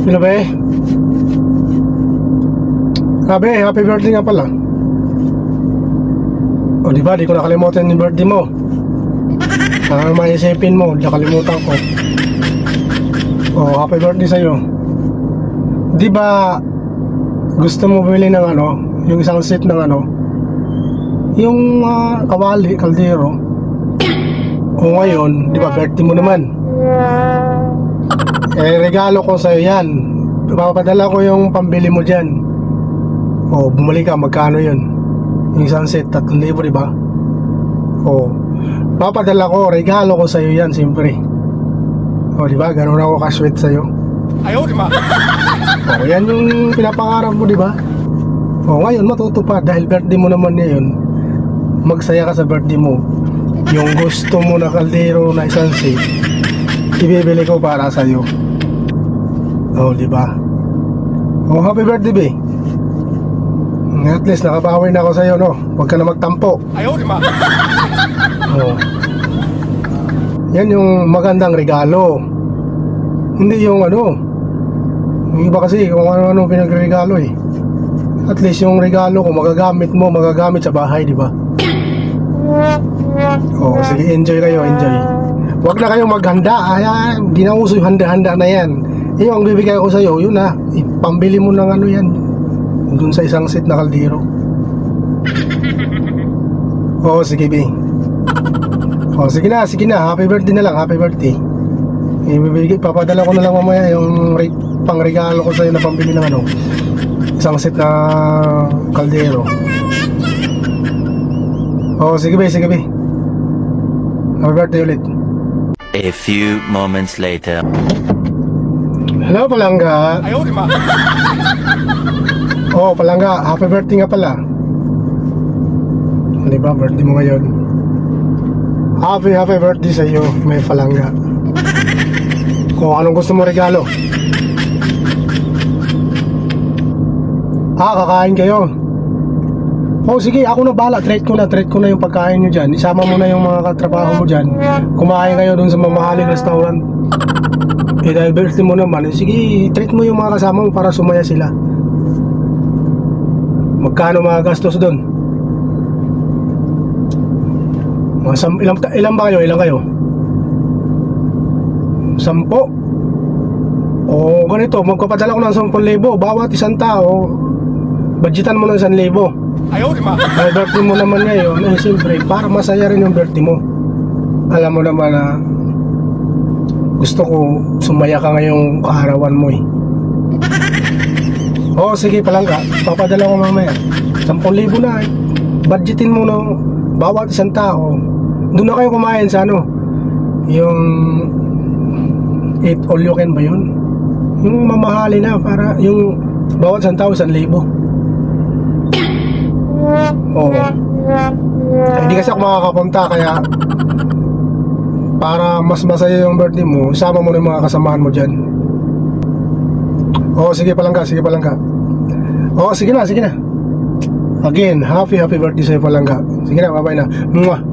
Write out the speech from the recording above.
Hello, be. Be, happy birthday nga pala. O, di ba, di ko nakalimutan yung birthday mo. Maisipin mo, nakalimutan ko. O, happy birthday sa'yo. Di ba, gusto mo bili ng ano, yung isang set ng ano, yung kawali, kaldero. O ngayon, di ba, birthday mo naman. Regalo ko sa'yo yan. Papadala ko yung pambili mo dyan. O, bumalik ka, magkano yun? Yung isang set, 3,000, di ba? O, papadala ko, regalo ko sa'yo yan, siyempre. O, di ba? Ganun ako ka-sweet sa'yo. Ayaw, di ba? O, yan yung pinapangarap mo, di ba? O, ngayon, matutupad. Dahil birthday mo naman ngayon, magsaya ka sa birthday mo. Yung gusto mo na kaldero na isang set, ibibili ko para sa'yo. O, di ba? O, happy birthday, be. At least nakabawi na ako sa'yo, no? Huwag ka na magtampo. Ayaw, di ba? O. Yan yung magandang regalo. Hindi yung ano. Yung iba kasi kung ano-ano pinagregalo eh. At least yung regalo ko magagamit mo, magagamit sa bahay, di ba? O, sige, enjoy kayo, enjoy. Huwag na kayong maghanda. Ayan, di na uso yung handa-handa na yan. Yung ang bibigay ko sa'yo, yun na. Ipambili mo ng ano yan. Dun sa isang set na kaldero. Oo, sige, be. O, sige na, sige na. Happy birthday na lang, happy birthday. Ibibigay, papadala ko na lang mamaya yung pangregalo ko sa'yo na pambili ng ano, isang set na kaldero. Oo, sige, be, sige, be. Happy birthday ulit. A few moments later. Hello, Palangga. Ayaw, di ba? Oo, Palangga, happy birthday nga pala. Di ba, birthday mo ngayon. Happy birthday sa iyo, may Palangga. Kung anong gusto mo regalo. Kakain kayo. Oh, sige, ako na bahala. Treat ko na yung pagkain nyo dyan. Isama mo na yung mga katrabaho mo dyan. Kumain kayo dun sa mamahaling restaurant. Eh, dahil birthday mo naman, sige, treat mo yung mga kasama mo para sumaya sila. Magkano mga gastos doon? Ilan ba kayo? Ilan kayo? 10? O ganito, magpapadala ko ng 10,000 bawat isang tao. Budgetan mo ng 1,000. Ayaw, di ba? Ay, birthday mo naman ngayon, eh siyempre, para masaya rin yung birthday mo. Alam mo naman na gusto ko sumaya ka ngayong kaarawan mo eh. Oo, sige, Palangga, papadala ko mamaya 10,000 na eh. Budgetin mo no, bawat isang tao. Doon na kayo kumain sa ano, yung eat all you can ba yun? Yung mamahali na, para yung bawat isang tao 1,000. Oo. Hindi kasi ako makakapunta, kaya para mas masaya yung birthday mo, isama mo na yung mga kasamahan mo dyan. Oo, sige, Palangga, sige, Palangga. Oo, sige na, sige na. Again, happy birthday sa'yo, Palangga. Sige na, bye-bye na. Mwah!